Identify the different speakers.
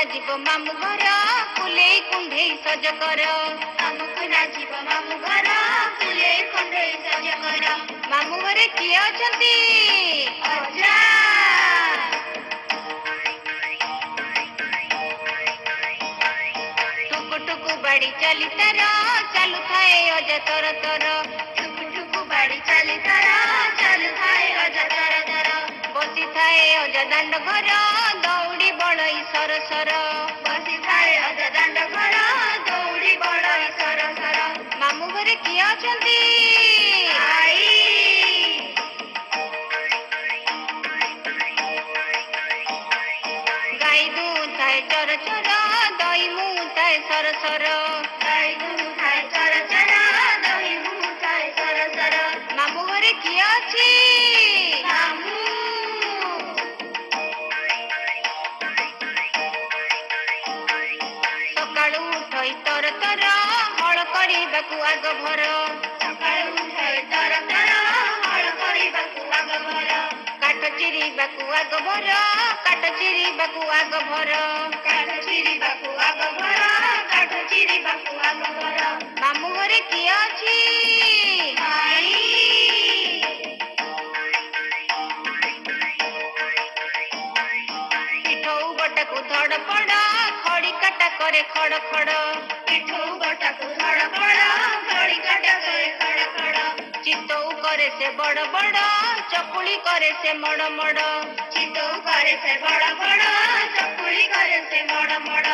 Speaker 1: नाचिब मामु घर फुले कुंढे सज कर मामुको नाचिब मामु घर फुले कुंढे सज कर मामु घरे किए अछंती अजा टुकु टुकु बाड़ी चली तर चालू थाए अजा तर तर टुकु टुकु बाड़ी चली तर चालू थाए अजा तर तर बसी थाए अजा दांड घर दौड़ी बड़ई सर सर बसी थाए अजा दांड घर दौड़ी बड़ई सर सर मामु घरे किए अछंती आई गाई दुधाए चर चर दही मुठाए सर सर गाई दुधाए चर चर दही मुठाए सर सर मामु घरे किए अछि मामु सकाळु उठई तर तर हळ करिबाकु आग भर सकाळु उठई तर तर हळ करिबाकु आग भर काठ चिरिबाकु आग भर काठ चिरिबाकु आग भर काठ चिरिबाकु आग भर काठ चिरिबाकु आग भर मामु घरे किए अछि माई पिठौ बटाकु धड़पड़ खड़ी काटा करे खड़ खड़ पिठौ बटाकु धड़पड़ खड़ी काटा करे खड़ खड़ चितौ करे से बड़ बड़ चकुली करे से मड़ मड़ चितौ करे से बड़ बड़ चकुली करे से मड़ मड़